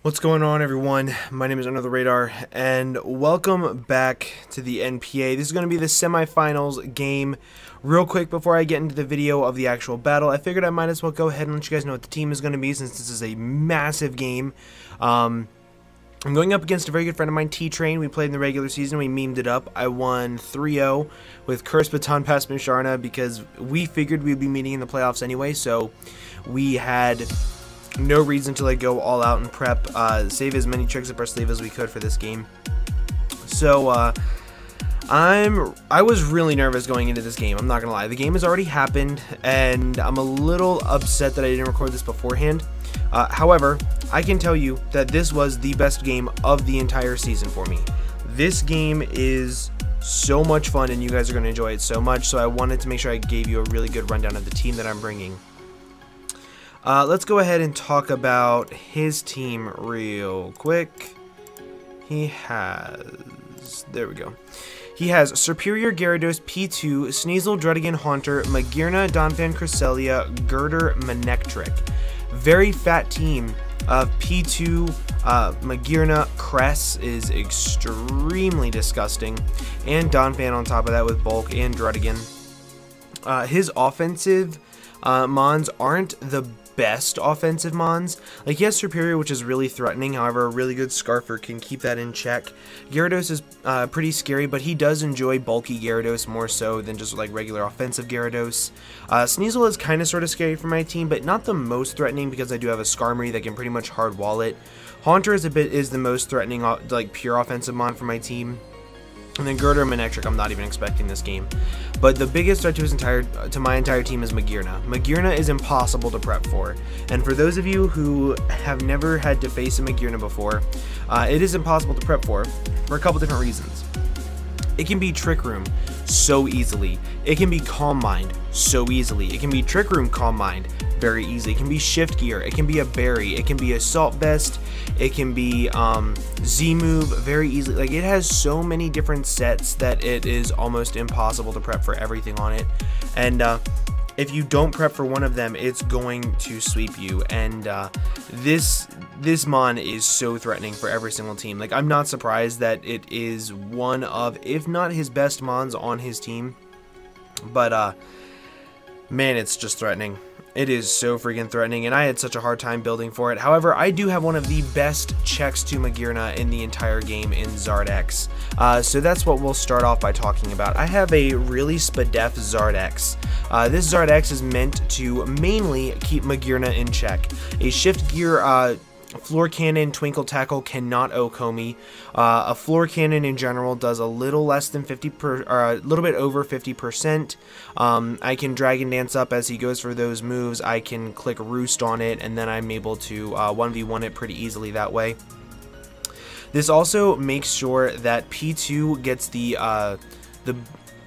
What's going on, everyone? My name is Under the Radar, and welcome back to the NPA. This is going to be the semifinals game. Real quick, before I get into the video of the actual battle, I figured I might as well go ahead and let you guys know what the team is going to be, since this is a massive game. I'm going up against a very good friend of mine, T-Train. We played in the regular season. We memed it up. I won 3-0 with Curse Baton Pass Musharna because we figured we'd be meeting in the playoffs anyway, so we had no reason to go all out and prep, save as many tricks up our sleeve as we could for this game. So I was really nervous going into this game. I'm not gonna lie. The game has already happened, and I'm a little upset that I didn't record this beforehand. However, I can tell you that this was the best game of the entire season for me. This game is so much fun, and you guys are gonna enjoy it so much. So I wanted to make sure I gave you a really good rundown of the team that I'm bringing. Let's go ahead and talk about his team real quick. He has... there we go. He has Superior Gyarados, P2, Sneasel, Druddigan, Haunter, Magearna, Donphan, Cresselia, Girder, Manectric. Very fat team of P2, Magearna. Cress is extremely disgusting. And Donphan on top of that with Bulk and Druddigan. His offensive mons aren't the best offensive mons. Like, he has Superior, which is really threatening. However, a really good Scarfer can keep that in check. Gyarados is pretty scary, but he does enjoy bulky Gyarados more so than just like regular offensive Gyarados. Sneasel is kind of sort of scary for my team, but not the most threatening because I do have a Skarmory that can pretty much hard wall it. Haunter is the most threatening, like pure offensive mon for my team. And then Girder and Manectric, I'm not even expecting this game. But the biggest threat to my entire team is Magearna. Magearna is impossible to prep for. And for those of you who have never had to face a Magearna before, it is impossible to prep for a couple different reasons. It can be Trick Room so easily. It can be Calm Mind so easily. It can be Trick Room, Calm Mind very easily. It can be Shift Gear. It can be a Berry. It can be Assault Vest. It can be Z-Move very easily. Like, it has so many different sets that it is almost impossible to prep for everything on it. And if you don't prep for one of them, it's going to sweep you. And this mon is so threatening for every single team. Like, I'm not surprised that it is one of, if not his best mons on his team. But man, it's just threatening. It is so freaking threatening, and I had such a hard time building for it. However, I do have one of the best checks to Magearna in the entire game in Zardex. So that's what we'll start off by talking about. I have a really spadef Zardex. This Zardex is meant to mainly keep Magearna in check. A Shift Gear Floor Cannon, Twinkle Tackle cannot OHKO me. A Floor Cannon in general does a little less than a little bit over 50%. I can Dragon Dance up as he goes for those moves. I can click Roost on it, and then I'm able to 1v1 it pretty easily that way. This also makes sure that P2 gets the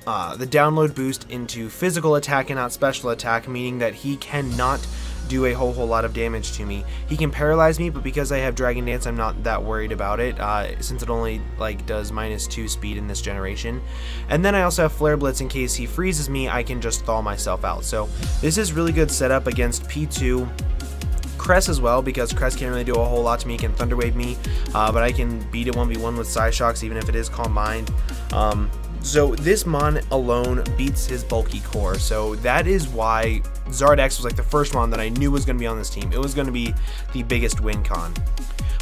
download boost into physical attack and not special attack, meaning that he cannot do a whole lot of damage to me. He can paralyze me, but because I have Dragon Dance, I'm not that worried about it, since it only does -2 speed in this generation. And then I also have Flare Blitz in case he freezes me. I can just thaw myself out. So this is really good setup against P2. Cress as well, because Cress can't really do a whole lot to me. He can Thunder Wave me, but I can beat it 1v1 with Psyshocks, even if it is Calm Mind. So this mon alone beats his bulky core. So that is why Zardex was like the first mon that I knew was going to be on this team. It was going to be the biggest win con.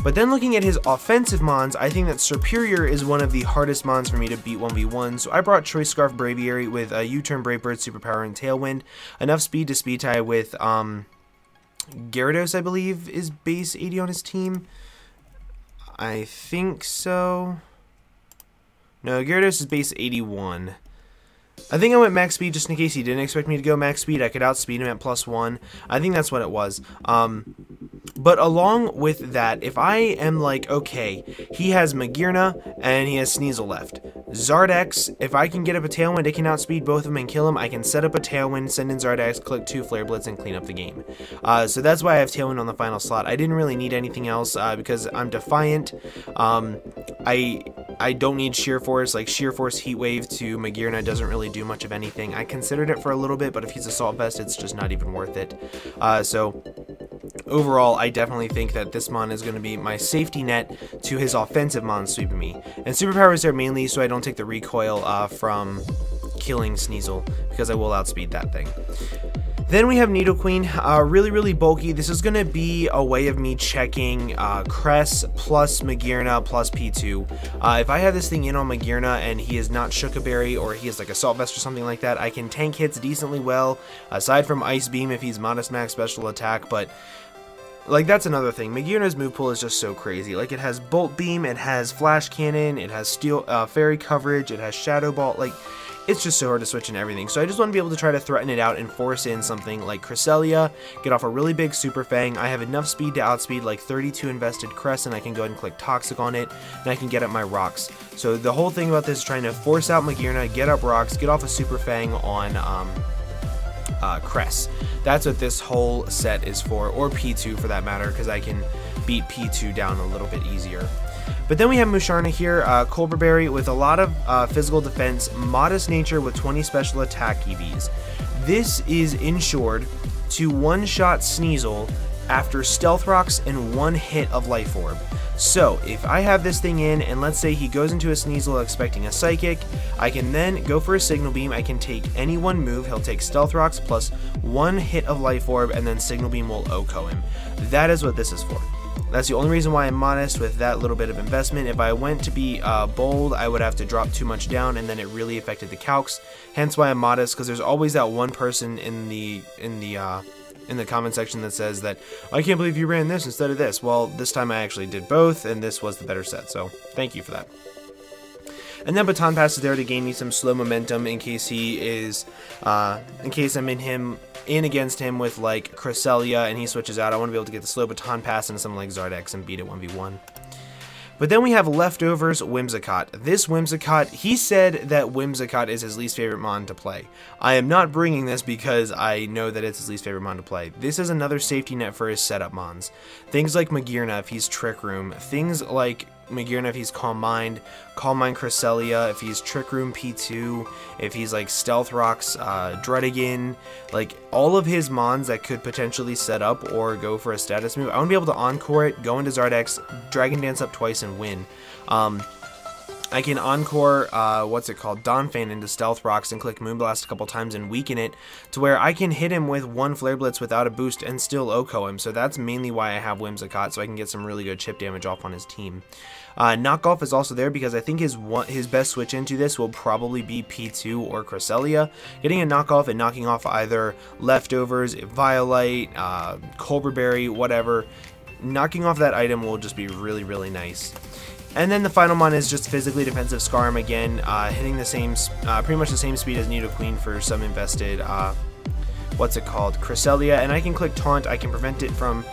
But then looking at his offensive mons, I think that Superior is one of the hardest mons for me to beat 1v1. So I brought Choice Scarf Braviary with a U-Turn Brave Bird, Superpower, and Tailwind. Enough speed to speed tie with Gyarados, I believe, is base 80 on his team. I think so. No, Gyarados is base 81. I think I went max speed just in case he didn't expect me to go max speed. I could outspeed him at +1. I think that's what it was. But along with that, if I am like, okay, he has Magearna and he has Sneasel left. Zardex, if I can get up a Tailwind, it can outspeed both of them and kill him. I can set up a Tailwind, send in Zardex, click 2 Flare Blitz, and clean up the game. So that's why I have Tailwind on the final slot. I didn't really need anything else because I'm Defiant. I don't need Sheer Force. Like, Sheer Force Heat Wave to Magearna doesn't really do much of anything. I considered it for a little bit, but if he's Assault Vest, it's just not even worth it. So overall, I definitely think that this mon is going to be my safety net to his offensive mon sweeping me. And superpowers are mainly so I don't take the recoil from killing Sneasel, because I will outspeed that thing. Then we have Nidoqueen, really bulky. This is going to be a way of me checking Cress plus Magearna plus P2. If I have this thing in on Magearna and he is not Shookaberry, or he is like Assault Vest or something like that, I can tank hits decently well, aside from Ice Beam if he's Modest Max Special Attack, but like that's another thing. Magearna's move pool is just so crazy. Like it has Bolt Beam, it has Flash Cannon, it has Steel Fairy Coverage, it has Shadow Ball, like it's just so hard to switch in everything. So I just want to be able to try to threaten it out and force in something like Cresselia, get off a really big Super Fang. I have enough speed to outspeed like 32 invested Cress, and I can go ahead and click Toxic on it, and I can get up my rocks. So the whole thing about this is trying to force out Magearna, get up rocks, get off a Super Fang on Cress. That's what this whole set is for, or P2 for that matter, because I can beat P2 down a little bit easier. But then we have Musharna here, Cobra Berry with a lot of physical defense, modest nature with 20 special attack EVs. This is insured to one-shot Sneasel after Stealth Rocks and one hit of Life Orb. So if I have this thing in, and let's say he goes into a Sneasel expecting a Psychic, I can then go for a Signal Beam. I can take any one move. He'll take Stealth Rocks plus one hit of Life Orb, and then Signal Beam will OHKO him. That is what this is for. That's the only reason why I'm modest with that little bit of investment. If I went to be bold, I would have to drop too much down, and then it really affected the calcs. Hence why I'm modest, because there's always that one person in the comment section that says that, I can't believe you ran this instead of this. Well, this time I actually did both, and this was the better set, so thank you for that. And then Baton Pass is there to gain me some slow momentum in case he is, in case I'm in against him with like Cresselia and he switches out. I want to be able to get the slow Baton Pass into something like Zardex and beat it 1v1. But then we have Leftovers Whimsicott. This Whimsicott, he said that Whimsicott is his least favorite mon to play. I am not bringing this because I know that it's his least favorite mon to play. This is another safety net for his setup mons. Things like Magearna if he's Trick Room, things like Magearna if he's Calm Mind Cresselia if he's Trick Room P2, if he's like Stealth Rocks, Druddigan, like all of his mons that could potentially set up or go for a status move. I want to be able to Encore it, go into Zardex, Dragon Dance up twice and win. I can Encore, Donphan into Stealth Rocks and click Moonblast a couple times and weaken it to where I can hit him with one Flare Blitz without a boost and still OHKO him. So that's mainly why I have Whimsicott, so I can get some really good chip damage off on his team. Knockoff is also there because I think his best switch into this will probably be P2 or Cresselia. Getting a knockoff and knocking off either Leftovers, Violite, Cobra Berry, whatever. Knocking off that item will just be really nice. And then the final mon is just physically defensive Scarm again, hitting the same, pretty much the same speed as Nidoqueen for some invested, Cresselia, and I can click Taunt. I can prevent it from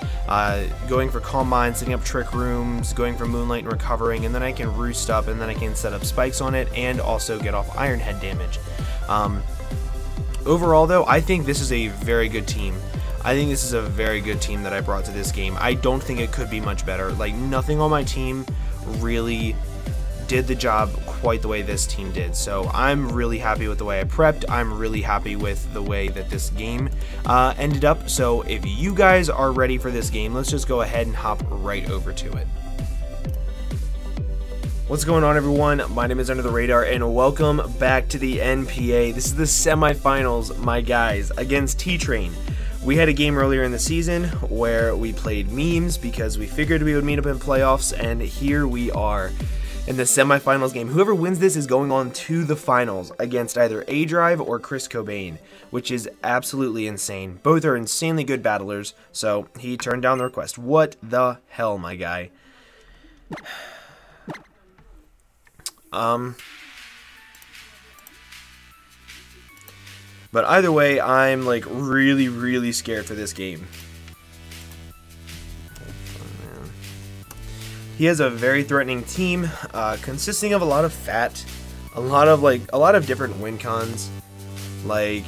going for Calm Mind, setting up Trick Rooms, going for Moonlight and recovering, and then I can Roost up, and then I can set up Spikes on it, and also get off Iron Head damage. Overall though, I think this is a very good team. I think this is a very good team that I brought to this game. I don't think it could be much better. Like, nothing on my team really did the job quite the way this team did. So I'm really happy with the way I prepped. I'm really happy with the way that this game ended up. So if you guys are ready for this game, let's just go ahead and hop right over to it. What's going on, everyone? My name is Under the Radar, and welcome back to the NPA. This is the semifinals, my guys, against T-Train. We had a game earlier in the season where we played memes because we figured we would meet up in playoffs, and here we are in the semifinals game. Whoever wins this is going on to the finals against either A-Drive or Chris Cobain, which is absolutely insane. Both are insanely good battlers, so he turned down the request. What the hell, my guy? But either way, I'm like really scared for this game. He has a very threatening team, consisting of a lot of fat, a lot of different win cons, like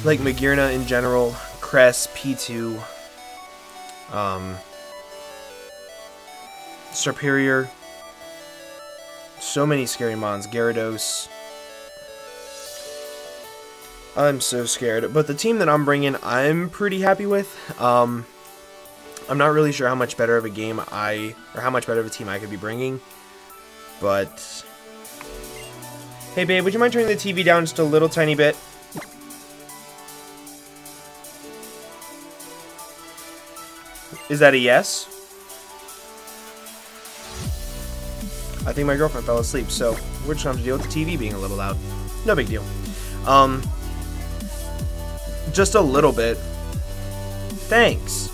Magearna in general, Cress, P2, Superior. So many scary mons. Gyarados. I'm so scared. But the team that I'm bringing, I'm pretty happy with. I'm not really sure how much better of a game or how much better of a team I could be bringing. But, hey babe, would you mind turning the TV down just a little tiny bit? Is that a yes? I think my girlfriend fell asleep, so we're just going to have to deal with the TV being a little loud. No big deal. Just a little bit. Thanks.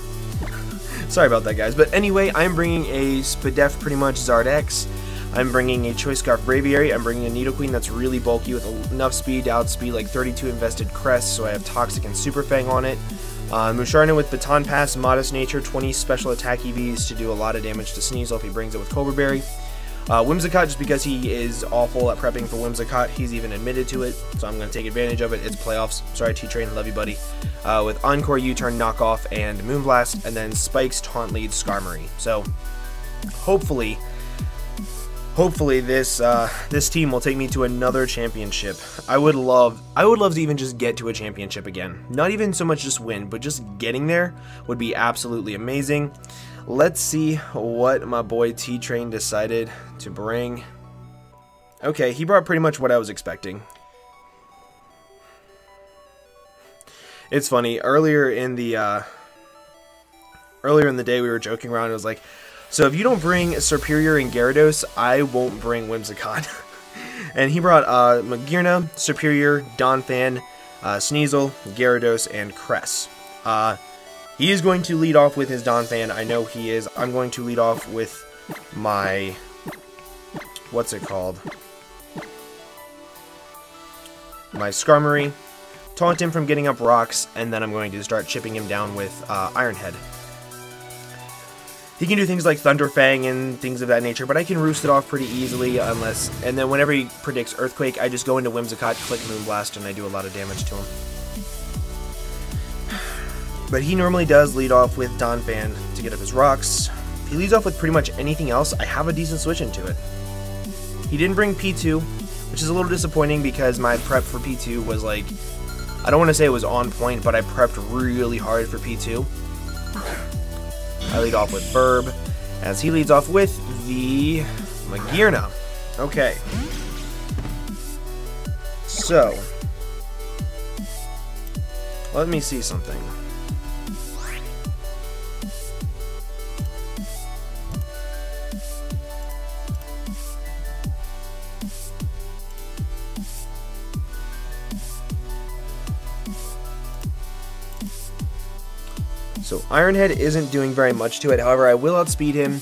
Sorry about that, guys. But anyway, I'm bringing a Spadef, pretty much Zardex. I'm bringing a Choice Scarf Braviary. I'm bringing a Nidoqueen that's really bulky with enough speed to outspeed like 32 invested Crest, so I have Toxic and Super Fang on it. Musharna with Baton Pass, Modest Nature, 20 special attack EVs to do a lot of damage to Sneasel if he brings it with Cobra Berry. Whimsicott, just because he is awful at prepping for Whimsicott, he's even admitted to it, so I'm going to take advantage of it. It's playoffs. Sorry, T-Train, love you, buddy. With Encore, U-Turn, Knockoff, and Moonblast, and then Spikes, Taunt Lead, Skarmory. So, hopefully this team will take me to another championship. I would love to even just get to a championship again. Not even so much just win, but just getting there would be absolutely amazing. Let's see what my boy T-Train decided to bring. Okay, he brought pretty much what I was expecting. It's funny, earlier in the day we were joking around. It was like, so if you don't bring Serperior and Gyarados, I won't bring Whimsicott. And he brought Magearna, Serperior, Donphan, Sneasel, Gyarados, and Cress. He is going to lead off with his Donphan. I know he is. I'm going to lead off with my... what's it called? My Skarmory. Taunt him from getting up rocks, and then I'm going to start chipping him down with Iron Head. He can do things like Thunderfang and things of that nature, but I can roost it off pretty easily unless... And then whenever he predicts Earthquake, I just go into Whimsicott, click Moonblast, and I do a lot of damage to him. But he normally does lead off with Donphan to get up his rocks. If he leads off with pretty much anything else, I have a decent switch into it. He didn't bring P2, which is a little disappointing because my prep for P2 was like... I don't want to say it was on point, but I prepped really hard for P2. I lead off with Burb, as he leads off with the Magearna. Okay. So, let me see something. So Iron Head isn't doing very much to it, however I will outspeed him.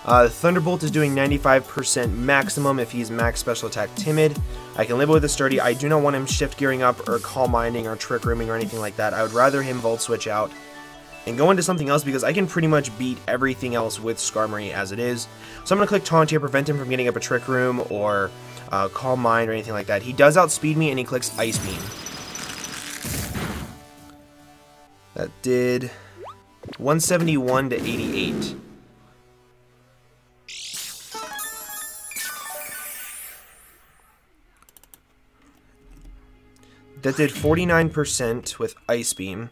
Thunderbolt is doing 95% maximum if he's max special attack timid. I can live with a sturdy. I do not want him shift gearing up or calm minding or trick rooming or anything like that. I would rather him volt switch out and go into something else because I can pretty much beat everything else with Skarmory as it is. So I'm going to click Taunt here, prevent him from getting up a trick room or calm mind or anything like that. He does outspeed me and he clicks Ice Beam. That did 171 to 88. That did 49% with Ice Beam.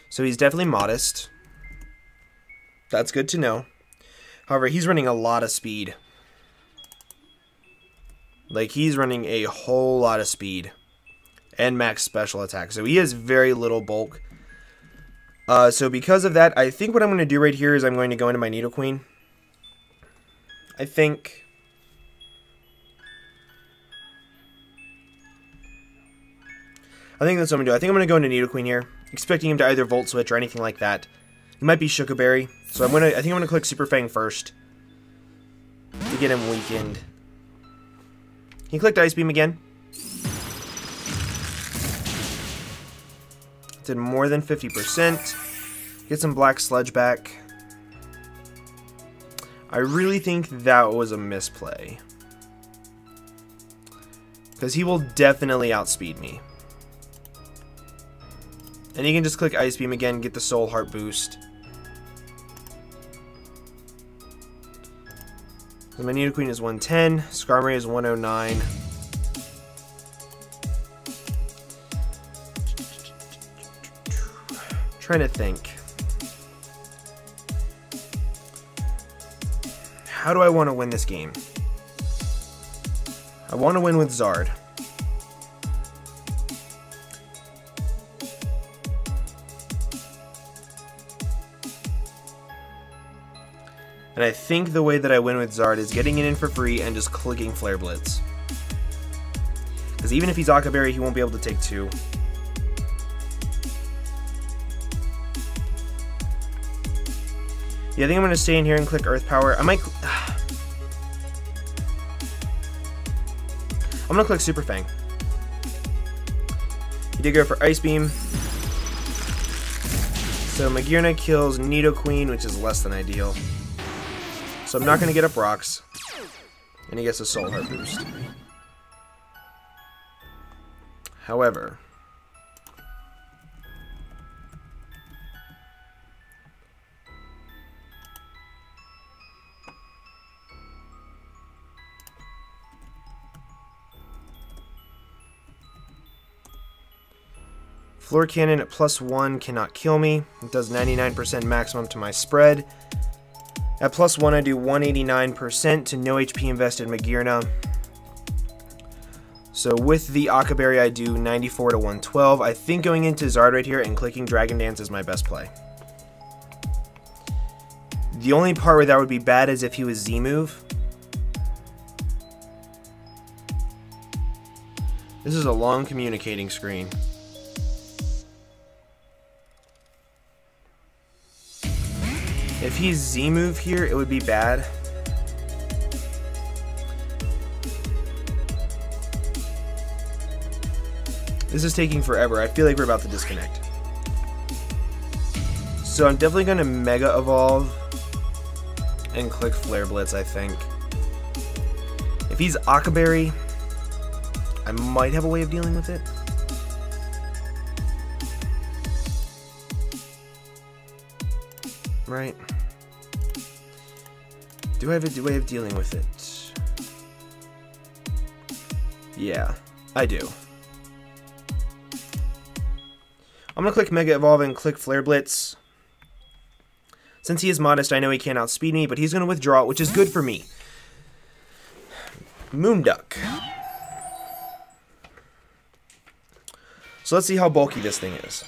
So he's definitely modest. That's good to know. However, he's running a lot of speed. Like, he's running a whole lot of speed. And max special attack. So he has very little bulk. So because of that, I think what I'm going to do right here is I'm going to go into my Nidoqueen. I think that's what I'm going to do. I think I'm going to go into Nidoqueen here, expecting him to either Volt Switch or anything like that. He might be Shukaberry. So I think I'm going to click Super Fang first to get him weakened. He clicked Ice Beam again. Did more than 50%. Get some Black Sludge back. I really think that was a misplay. Because he will definitely outspeed me. And you can just click Ice Beam again, get the Soul Heart boost. So my Nidoqueen is 110, Skarmory is 109. Trying to think. How do I want to win this game? I want to win with Zard. And I think the way that I win with Zard is getting it in for free and just clicking Flare Blitz. Because even if he's Aqua Berry, he won't be able to take 2. Yeah, I think I'm going to stay in here and click Earth Power. I might... I'm going to click Super Fang. He did go for Ice Beam. So Magearna kills Nidoqueen, which is less than ideal. So I'm not going to get up rocks. And he gets a Soul Heart boost. However... Floor Cannon at +1 cannot kill me. It does 99% maximum to my spread. At +1 I do 189% to no HP invested Magearna. So with the Aqua Berry I do 94 to 112. I think going into Zard right here and clicking Dragon Dance is my best play. The only part where that would be bad is if he was Z-move. This is a long communicating screen. If he's Z-move here, it would be bad. This is taking forever. I feel like we're about to disconnect. So I'm definitely going to Mega Evolve and click Flare Blitz, I think. If he's Aqua Berry, I might have a way of dealing with it. Right? Do I have a way of dealing with it? Yeah, I do. I'm going to click Mega Evolve and click Flare Blitz. Since he is modest, I know he can't outspeed me, but he's going to withdraw, which is good for me. Moonduck. So let's see how bulky this thing is.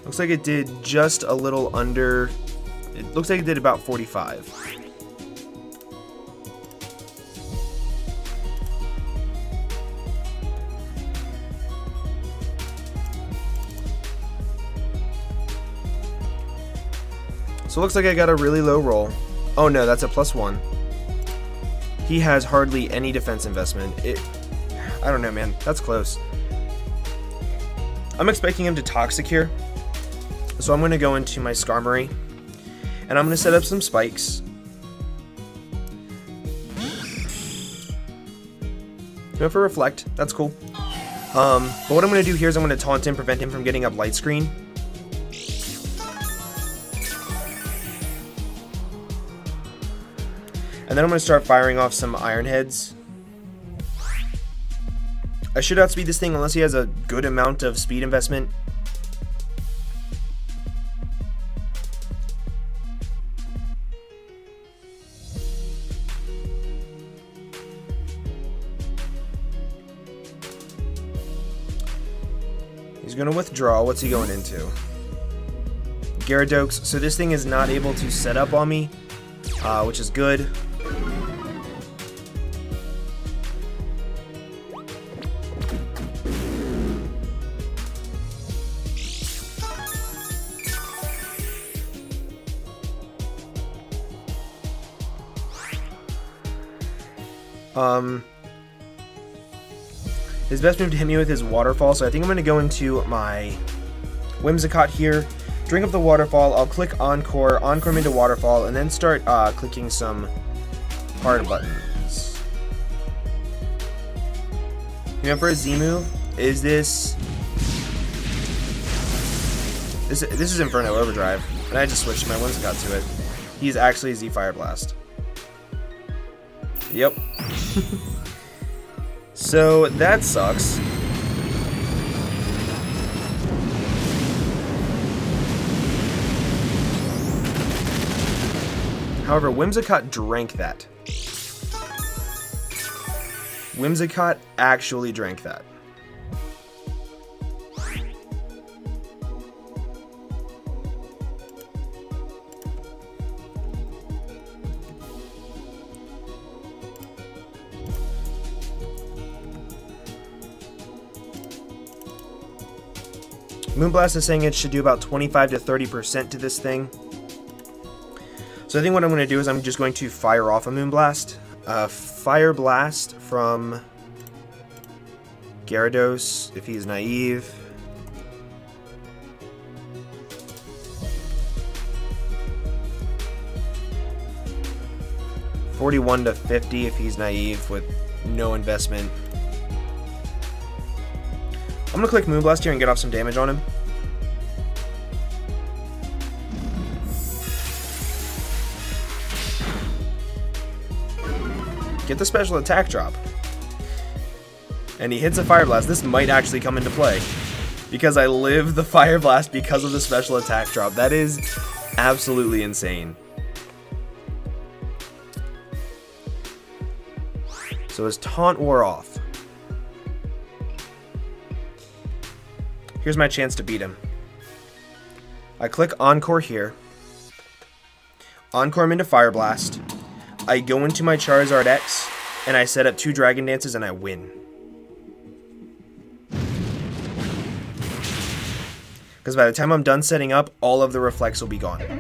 Looks like it did just a little under, it looks like it did about 45. So it looks like I got a really low roll. Oh no, that's a +1. He has hardly any defense investment. I don't know, man, that's close. I'm expecting him to Toxic here. So I'm going to go into my Skarmory, and I'm going to set up some spikes. Go for Reflect, that's cool. But what I'm going to do here is I'm going to taunt him, prevent him from getting up Light Screen. And then I'm going to start firing off some Iron Heads. I should outspeed this thing unless he has a good amount of speed investment. He's going to withdraw. What's he going into? Gyarados. So this thing is not able to set up on me, which is good. His best move to hit me with is Waterfall, so I think I'm going to go into my Whimsicott here, drink up the Waterfall, I'll click Encore him into Waterfall, and then start clicking some hard buttons. He went for a Z move. Is this... This is Inferno Overdrive. And I just switched my Whimsicott to it. He's actually Z Fire Blast. Yep. So that sucks. However, Whimsicott drank that. Whimsicott actually drank that. Moonblast is saying it should do about 25 to 30% to this thing. So I think what I'm going to do is I'm just going to fire off a Moonblast. Fire Blast from Gyarados, if he's naive. $41 to $50 if he's naive with no investment. I'm going to click Moonblast here and get off some damage on him. Get the special attack drop. And he hits a Fire Blast. This might actually come into play. Because I live the Fire Blast because of the special attack drop. That is absolutely insane. So his taunt wore off. Here's my chance to beat him. I click Encore here. Encore him into Fire Blast. I go into my Charizard X, and I set up 2 Dragon Dances, and I win. Because by the time I'm done setting up, all of the Reflects will be gone. At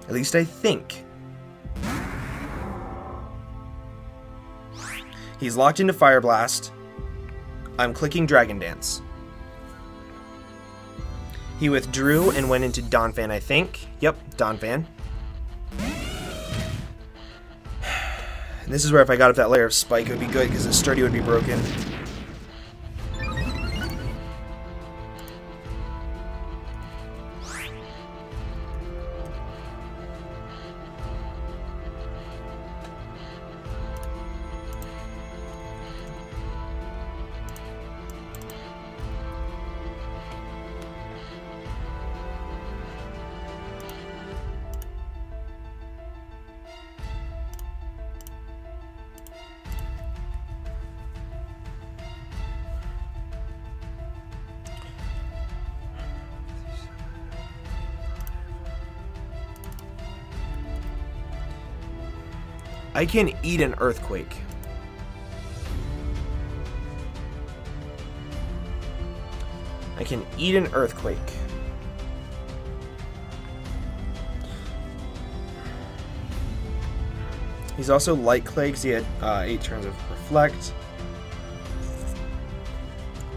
least I think. He's locked into Fire Blast. I'm clicking Dragon Dance. He withdrew and went into Donphan, I think. Yep, Donphan. This is where if I got up that layer of Spike, it would be good because his Sturdy would be broken. I can eat an Earthquake. I can eat an Earthquake. He's also Light Clay because he had 8 turns of Reflect.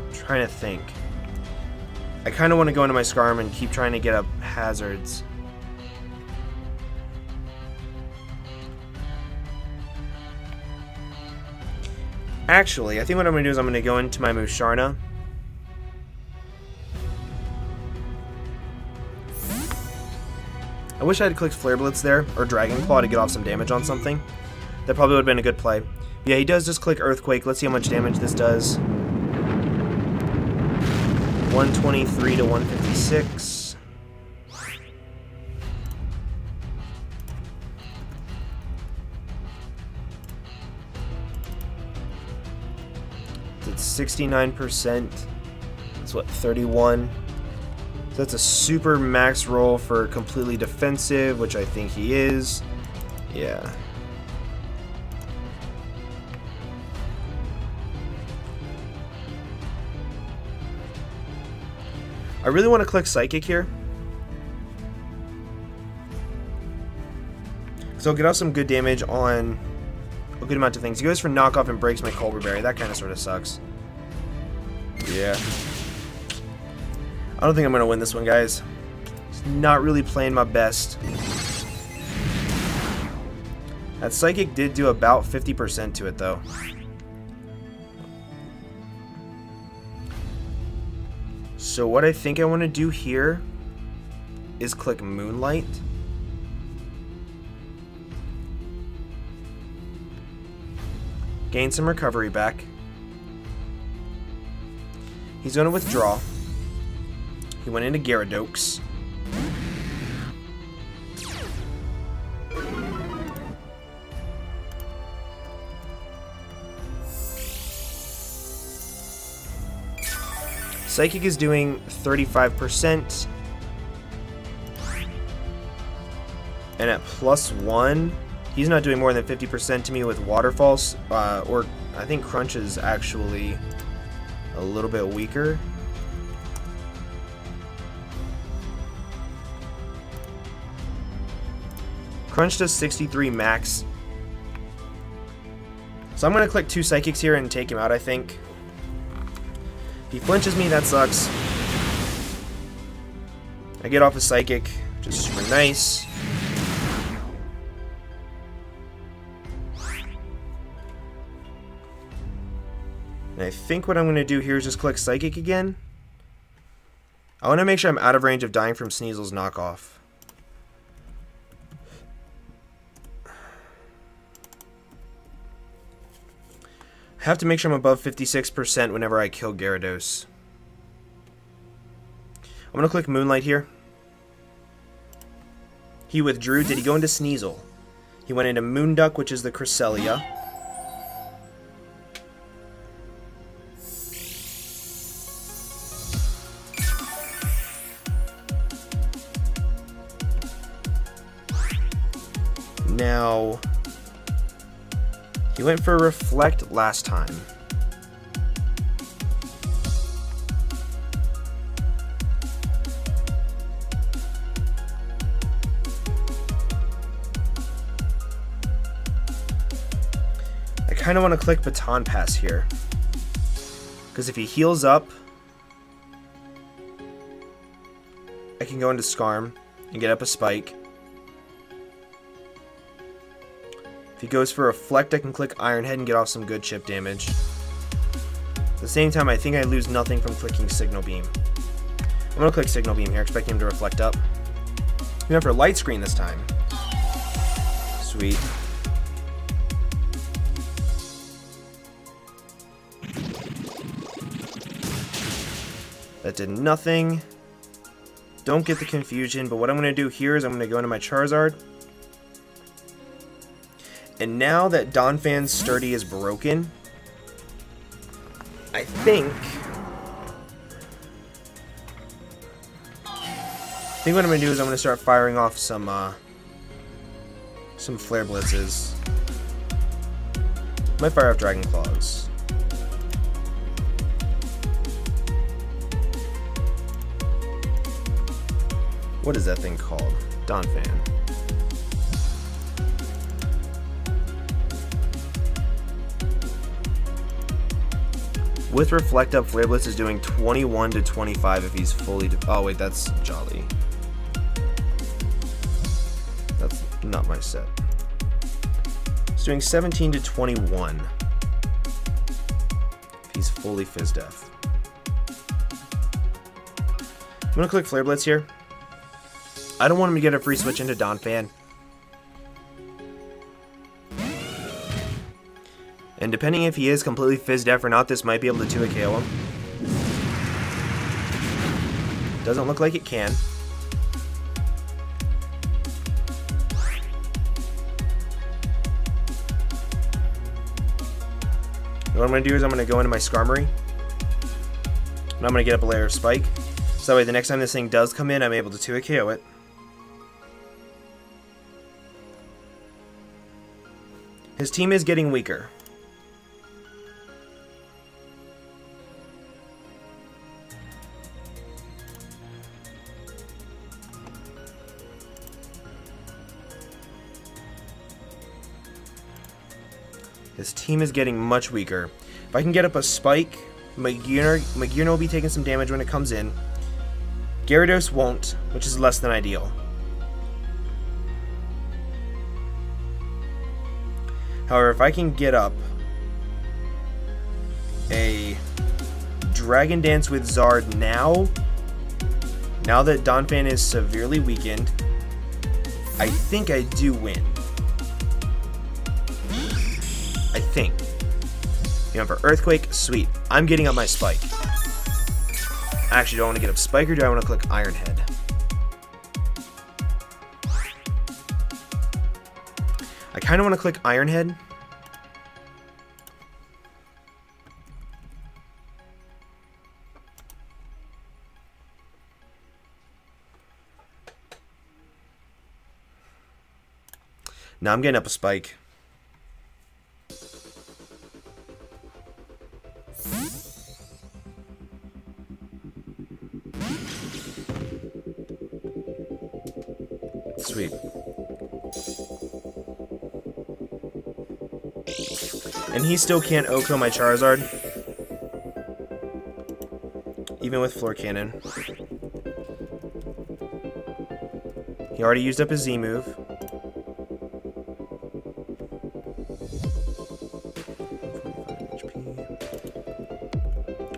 I'm trying to think. I kind of want to go into my Scarm and keep trying to get up hazards. Actually, I think what I'm going to do is I'm going to go into my Musharna. I wish I had clicked Flare Blitz there, or Dragon Claw to get off some damage on something. That probably would have been a good play. Yeah, he does just click Earthquake. Let's see how much damage this does. 123 to 156. It's 69%. That's what, 31. So that's a super max roll for completely defensive, which I think he is. Yeah. I really want to click Psychic here. So I'll get off some good damage on a good amount of things. He goes for knockoff and breaks my Colbur Berry. That kind of sort of sucks. Yeah. I don't think I'm going to win this one, guys. Just not really playing my best. That Psychic did do about 50% to it, though. So what I think I want to do here is click Moonlight. Gain some recovery back. He's going to withdraw. He went into Gyarados. Psychic is doing 35%. And at +1, he's not doing more than 50% to me with Waterfalls. Or I think Crunch is actually a little bit weaker. Crunch does 63 max. So I'm going to click 2 Psychics here and take him out, I think. If he flinches me, that sucks. I get off a Psychic, which is super nice. And I think what I'm going to do here is just click Psychic again. I want to make sure I'm out of range of dying from Sneasel's knockoff. I have to make sure I'm above 56% whenever I kill Gyarados. I'm going to click Moonlight here. He withdrew. Did he go into Sneasel? He went into Moonduck, which is the Cresselia. Now, he went for Reflect last time. I kind of want to click Baton Pass here, because if he heals up, I can go into Scarm and get up a Spike. If he goes for Reflect, I can click Iron Head and get off some good chip damage. At the same time, I think I lose nothing from clicking Signal Beam. I'm going to click Signal Beam here, expecting him to Reflect up. He went for Light Screen this time. Sweet. That did nothing. Don't get the confusion, but what I'm going to do here is I'm going to go into my Charizard. And now that Donphan's Sturdy is broken, I think what I'm going to do is I'm going to start firing off some Flare Blitzes. Might fire off Dragon Claws. What is that thing called? Donphan. With Reflect Up, Flare Blitz is doing 21 to 25 if he's fully... Oh, wait, that's Jolly. That's not my set. It's doing 17 to 21 if he's fully Fizz Death. I'm going to click Flare Blitz here. I don't want him to get a free switch into Donphan. And depending if he is completely Fizz Deaf or not, this might be able to 2-hit KO him. Doesn't look like it can. What I'm going to do is I'm going to go into my Skarmory. And I'm going to get up a layer of Spike. So that way the next time this thing does come in, I'm able to 2-hit KO it. His team is getting weaker. His team is getting much weaker. If I can get up a Spike, Magearna will be taking some damage when it comes in. Gyarados won't, which is less than ideal. However, if I can get up a Dragon Dance with Zard now that Donphan is severely weakened, I think I do win. I think. You know, for Earthquake, sweet. I'm getting up my Spike. Actually, do I want to get up Spike or do I want to click Iron Head? I kind of want to click Iron Head. Now I'm getting up a Spike. Sweet. And he still can't OHKO my Charizard, even with Floor Cannon. He already used up his Z move.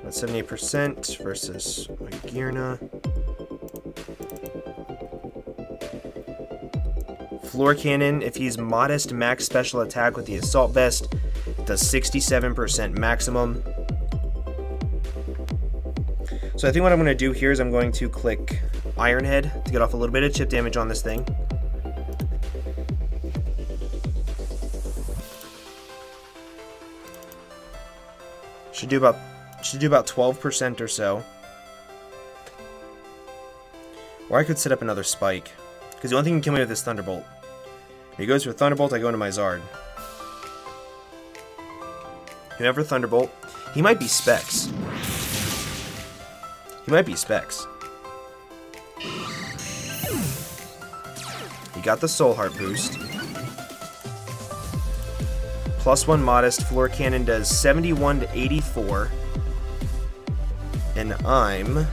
That's 78% versus Magearna. Floor Cannon, if he's modest max special attack with the Assault Vest, does 67% maximum. So I think what I'm going to do here is I'm going to click Iron Head to get off a little bit of chip damage on this thing. Should do about 12% or so. Or I could set up another Spike, because the only thing he can kill me with is Thunderbolt. If he goes for Thunderbolt, I go into my Zard. Whoever Thunderbolt, he might be Specs. He might be Specs. He got the Soul Heart boost. +1 modest. Floor Cannon does 71 to 84. And I'm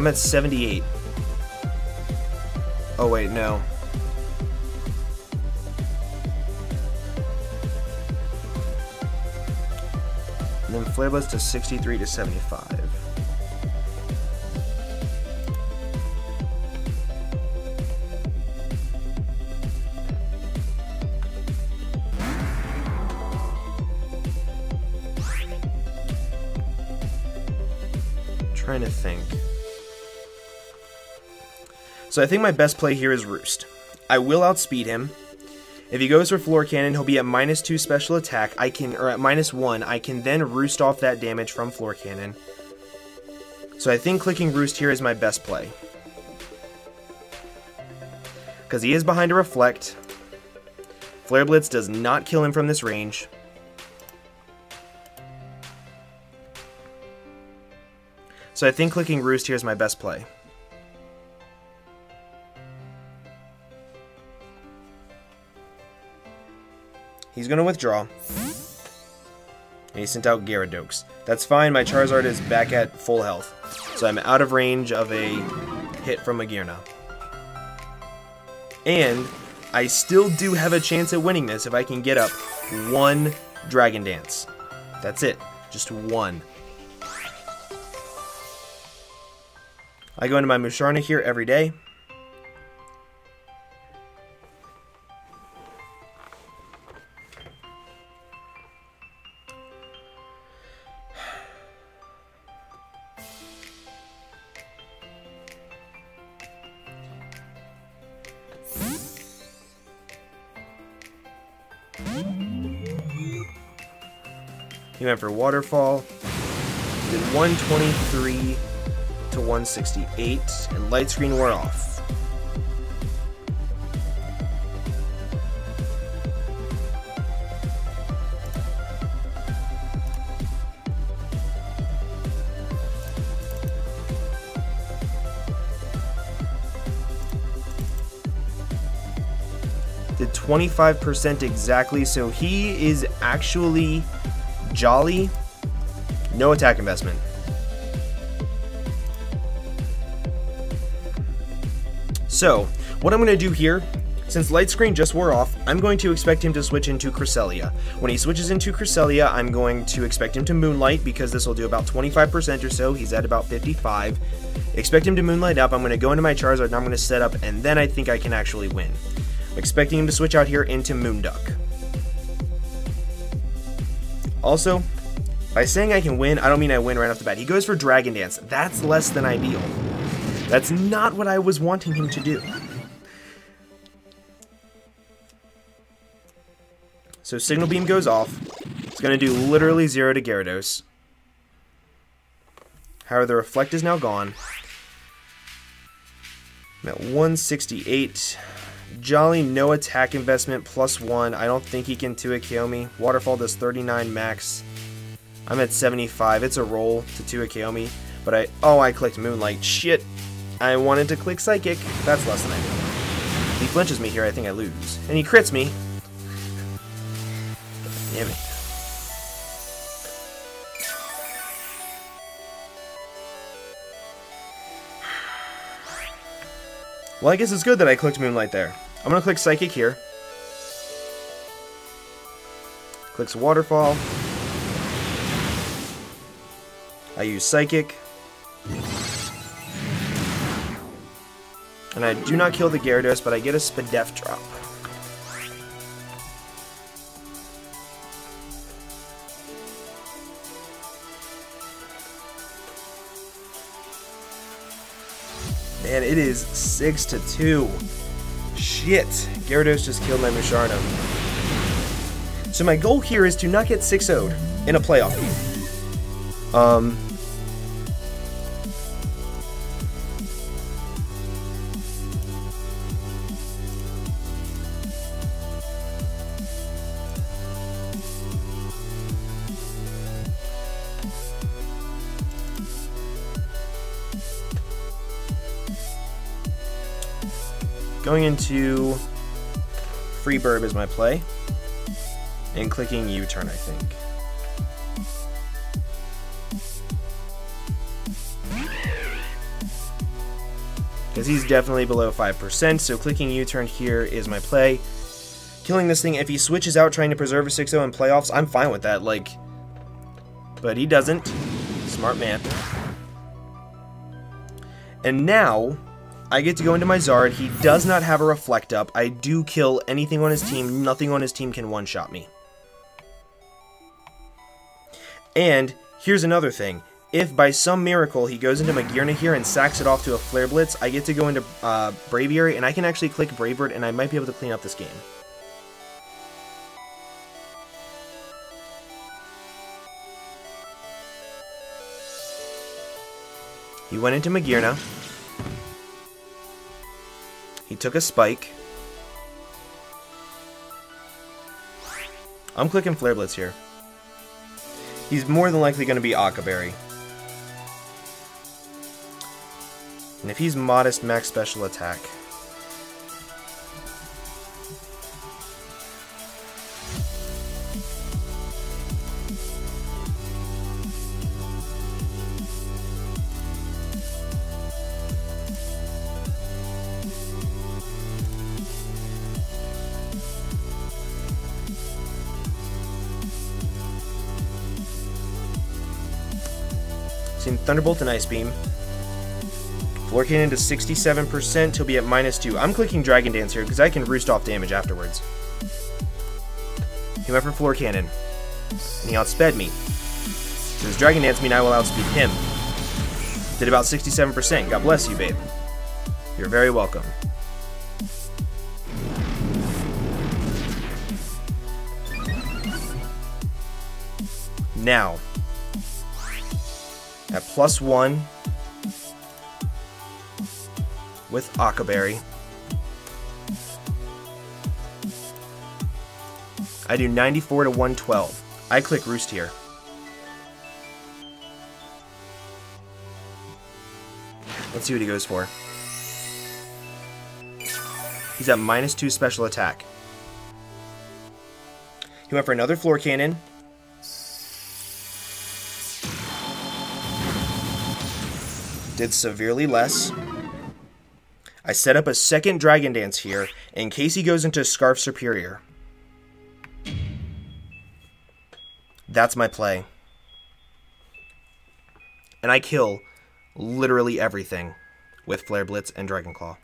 at 78. Oh wait, no. And then Flare Blitz to 63 to 75. Trying to think. So I think my best play here is Roost. I will outspeed him. If he goes for Floor Cannon, he'll be at -2 special attack. Or at -1. I can then Roost off that damage from Floor Cannon. So I think clicking Roost here is my best play. Because he is behind a Reflect. Flare Blitz does not kill him from this range. So I think clicking Roost here is my best play. He's going to withdraw. And he sent out Gyarados. That's fine, my Charizard is back at full health. So I'm out of range of a hit from Magearna. And I still do have a chance at winning this if I can get up one Dragon Dance. That's it. Just one. I go into my Musharna here every day. He went for Waterfall. Did 123 to 168, and Light Screen wore off. Did 25% exactly, so he is actually Jolly. No attack investment. So, what I'm going to do here, since Light Screen just wore off, I'm going to expect him to switch into Cresselia. When he switches into Cresselia, I'm going to expect him to Moonlight, because this will do about 25% or so. He's at about 55. Expect him to Moonlight up. I'm going to go into my Charizard, and I'm going to set up, and then I think I can actually win. I'm expecting him to switch out here into Moonduck. Also, by saying I can win, I don't mean I win right off the bat. He goes for Dragon Dance. That's less than ideal. That's not what I was wanting him to do. So Signal Beam goes off. It's going to do literally 0 to Gyarados. However, the Reflect is now gone. I'm at 168. Jolly, no attack investment, +1. I don't think he can 2-hit KO me. Waterfall does 39 max. I'm at 75. It's a roll to 2-hit KO me. But I clicked Moonlight. Shit. I wanted to click Psychic. That's less than I do. If he flinches me here, I think I lose. And he crits me. Damn it. Well, I guess it's good that I clicked Moonlight there. I'm going to click Psychic here. Clicks Waterfall. I use Psychic. And I do not kill the Gyarados, but I get a Spadef drop. Man, it is 6-2. Shit. Gyarados just killed my Musharno. So my goal here is to not get 6-0'd in a playoff game. Going into Free Burb is my play, and clicking U-turn, I think. Because he's definitely below 5%, so clicking U-turn here is my play. Killing this thing, if he switches out trying to preserve a 6-0 in playoffs, I'm fine with that, like, but he doesn't. Smart man. And now I get to go into my Zard. He does not have a Reflect up. I do kill anything on his team. Nothing on his team can one-shot me. And here's another thing. If by some miracle he goes into Magearna here and sacks it off to a Flare Blitz, I get to go into Braviary, and I can actually click Brave Bird, and I might be able to clean up this game. He went into Magearna. He took a Spike. I'm clicking Flare Blitz here. He's more than likely going to be Akaberry. And if he's Modest, max special attack. Thunderbolt and Ice Beam. Floor Cannon to 67%. He'll be at -2. I'm clicking Dragon Dance here because I can roost off damage afterwards. He went for Floor Cannon. And he outsped me. So his Dragon Dance means I will outspeed him. Did about 67%. God bless you, babe. You're very welcome. Now, at +1 with Akaberry, I do 94 to 112. I click Roost here. Let's see what he goes for. He's at -2 special attack. He went for another Floor Cannon. Did severely less. I set up a second Dragon Dance here in case he goes into Scarf Superior. That's my play. And I kill literally everything with Flare Blitz and Dragon Claw.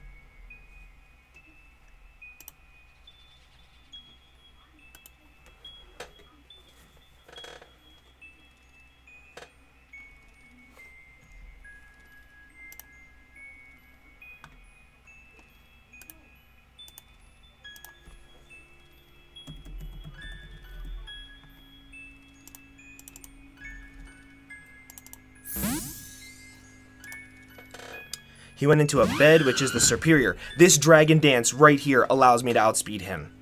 He went into a bed, which is the superior. This Dragon Dance right here allows me to outspeed him.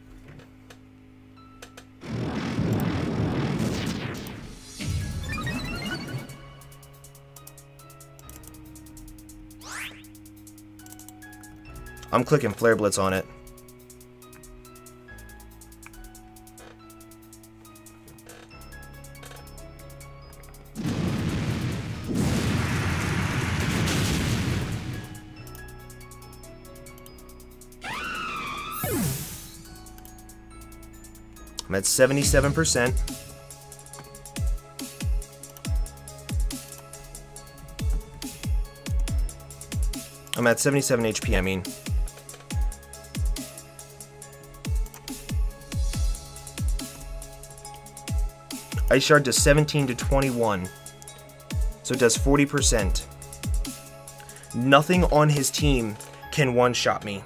I'm clicking Flare Blitz on it. I'm at 77%. I'm at 77 HP, I mean. Ice Shard does 17 to 21. So it does 40%. Nothing on his team can one-shot me.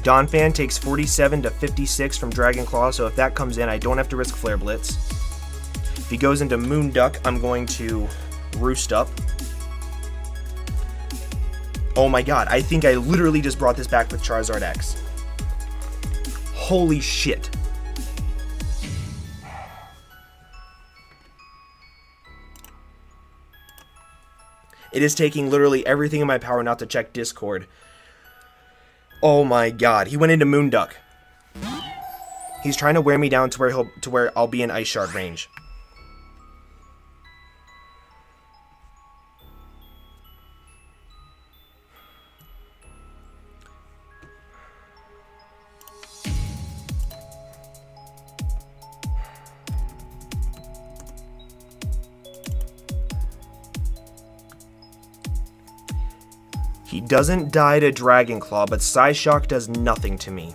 Donphan takes 47 to 56 from Dragon Claw, so if that comes in, I don't have to risk Flare Blitz. If he goes into Moon Duck, I'm going to Roost Up. Oh my god, I think I literally just brought this back with Charizard X. Holy shit. It is taking literally everything in my power not to check Discord. Oh my god, he went into Moon Duck. He's trying to wear me down to where I'll be in Ice Shard range. He doesn't die to Dragon Claw, but Psyshock does nothing to me.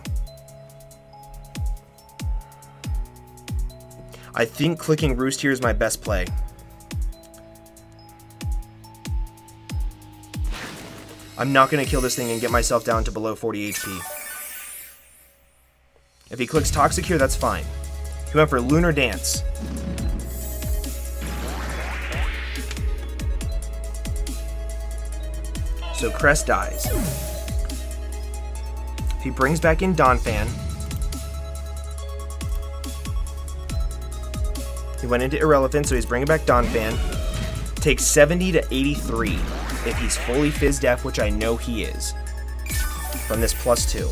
I think clicking Roost here is my best play. I'm not going to kill this thing and get myself down to below 40 HP. If he clicks Toxic here, that's fine. He went for Lunar Dance. So Crest dies. If he brings back in Donphan, he went into Irrelevant, so he's bringing back Donphan. Takes 70 to 83 if he's fully Fizz Def, which I know he is, from this +2.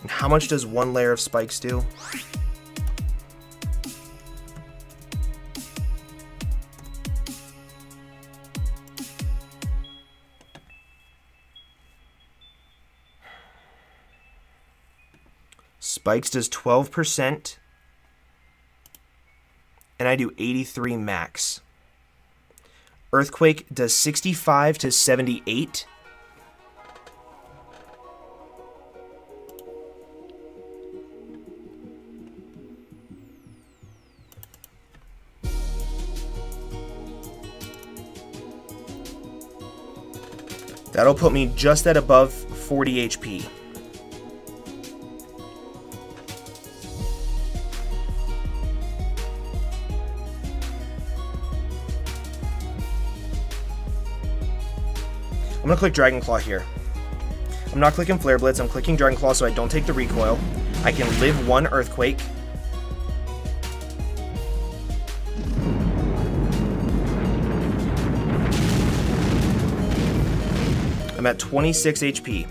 And how much does one layer of spikes do? Spikes does 12%, and I do 83 max. Earthquake does 65 to 78. That'll put me just at above 40 HP. I'm going to click Dragon Claw here. I'm not clicking Flare Blitz, I'm clicking Dragon Claw so I don't take the recoil. I can live one Earthquake. I'm at 26 HP.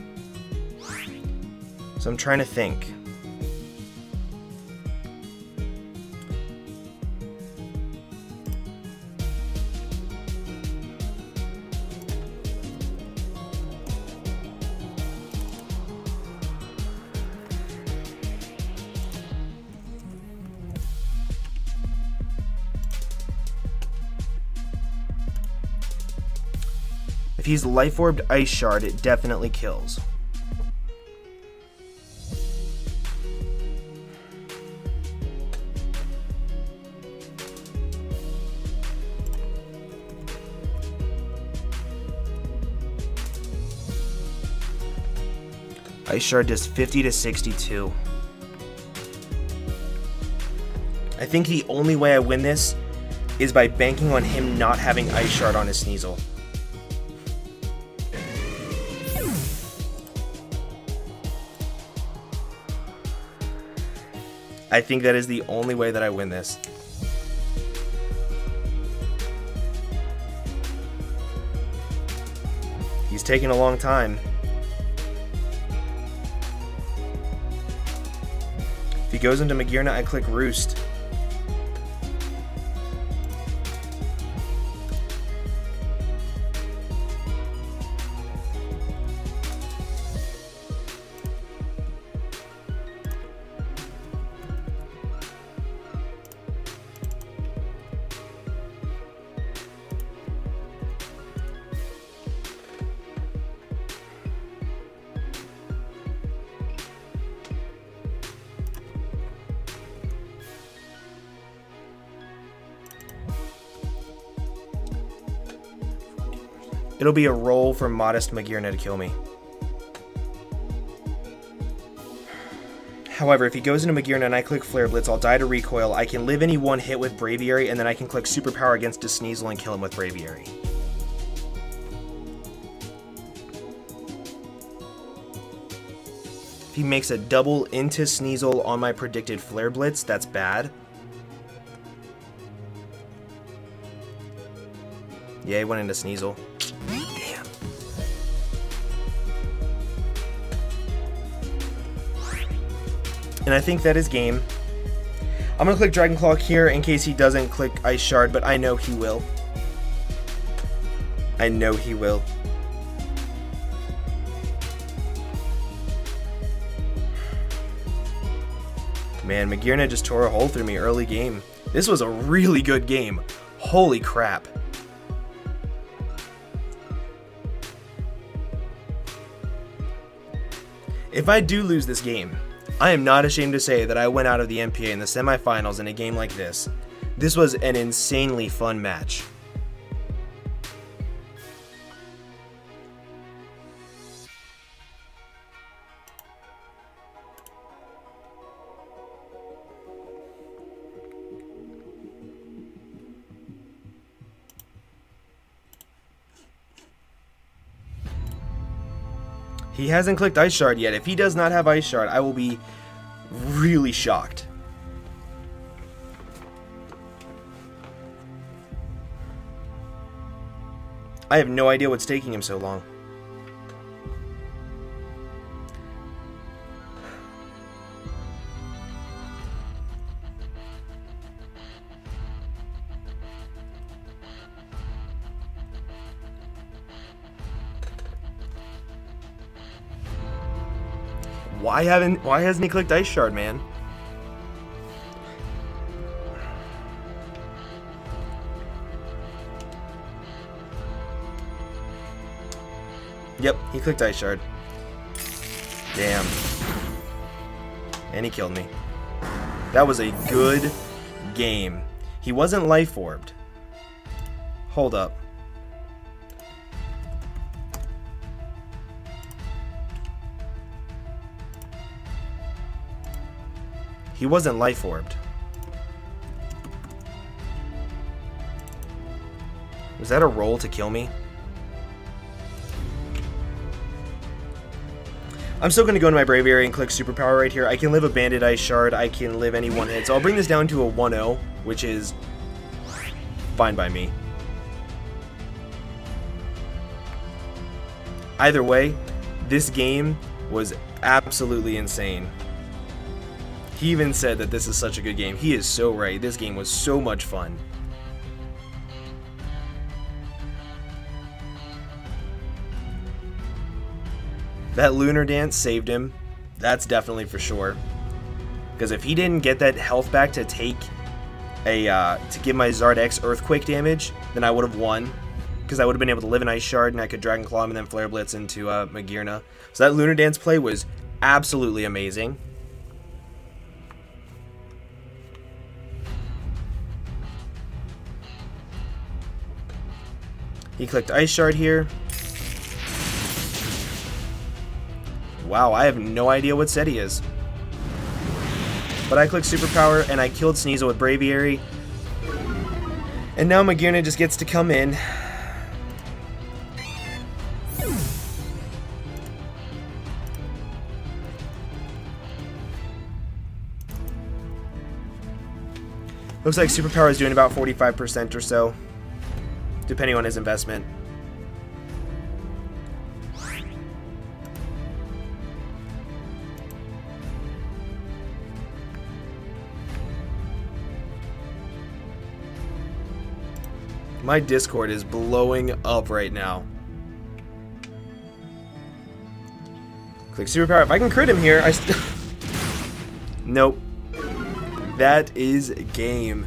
So I'm trying to think. If he's Life Orbed Ice Shard, it definitely kills. Ice Shard does 50 to 62. I think the only way I win this is by banking on him not having Ice Shard on his Sneasel. I think that is the only way that I win this. He's taking a long time. If he goes into Magearna, I click Roost. It'll be a roll for Modest Magearna to kill me. However, if he goes into Magearna and I click Flare Blitz, I'll die to Recoil. I can live any one hit with Braviary, and then I can click Superpower against his Sneasel and kill him with Braviary. If he makes a double into Sneasel on my predicted Flare Blitz, that's bad. Yeah, he went into Sneasel. Damn. And I think that is game. I'm going to click Dragon Claw here in case he doesn't click Ice Shard, but I know he will. I know he will. Man, Magearna just tore a hole through me early game. This was a really good game. Holy crap. If I do lose this game, I am not ashamed to say that I went out of the NPA in the semifinals in a game like this. This was an insanely fun match. He hasn't clicked Ice Shard yet. If he does not have Ice Shard, I will be really shocked. I have no idea what's taking him so long. Why hasn't he clicked Ice Shard, man? Yep, he clicked Ice Shard. Damn. And he killed me. That was a good game. He wasn't Life Orbed. Hold up. He wasn't Life Orbed. Was that a roll to kill me? I'm still going to go into my Braviary and click Superpower right here. I can live a Banded Ice Shard. I can live any one hit. So I'll bring this down to a 1-0, which is fine by me. Either way, this game was absolutely insane. He even said that this is such a good game. He is so right. This game was so much fun. That lunar dance saved him. That's definitely for sure. Because if he didn't get that health back to take a to give my Zard X earthquake damage, then I would have won. Because I would have been able to live an Ice Shard and I could Dragon Claw him and then Flare Blitz into Magearna. So that lunar dance play was absolutely amazing. He clicked Ice Shard here. Wow, I have no idea what set he is. But I clicked Superpower and I killed Sneasel with Braviary. And now Magearna just gets to come in. Looks like Superpower is doing about 45% or so, depending on his investment. My Discord is blowing up right now. Click Superpower. If I can crit him here, I still... Nope. That is game.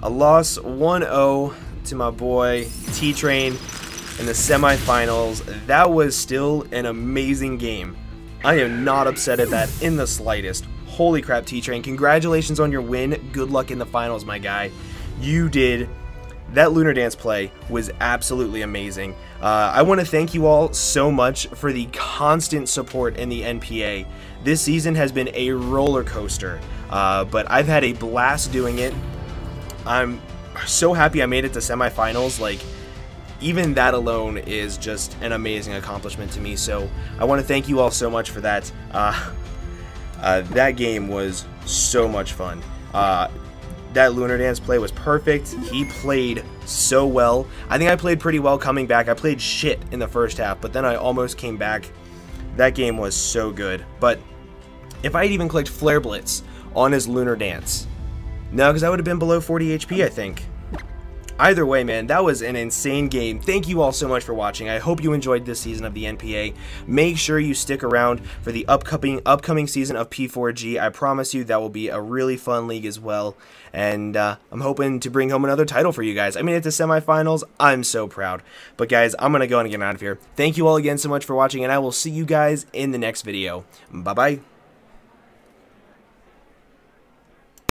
A loss 1-0 to my boy TTRAIN in the semifinals. That was still an amazing game. I am not upset at that in the slightest. Holy crap, TTRAIN. Congratulations on your win. Good luck in the finals, my guy. You did... That Lunar Dance play was absolutely amazing. I want to thank you all so much for the constant support in the NPA. This season has been a roller coaster, but I've had a blast doing it. I'm so happy I made it to semifinals. Like, even that alone is just an amazing accomplishment to me, so I want to thank you all so much for that. That game was so much fun. That Lunar Dance play was perfect. He played so well. I think I played pretty well coming back. I played shit in the first half, but then I almost came back. That game was so good. But if I had even clicked Flare Blitz on his Lunar Dance, no, because I would have been below 40 HP, I think. Either way, man, that was an insane game. Thank you all so much for watching. I hope you enjoyed this season of the NPA. Make sure you stick around for the upcoming season of P4G. I promise you that will be a really fun league as well. And I'm hoping to bring home another title for you guys. I mean, it's the semifinals. I'm so proud. But guys, I'm going to go and get out of here. Thank you all again so much for watching, and I will see you guys in the next video. Bye-bye.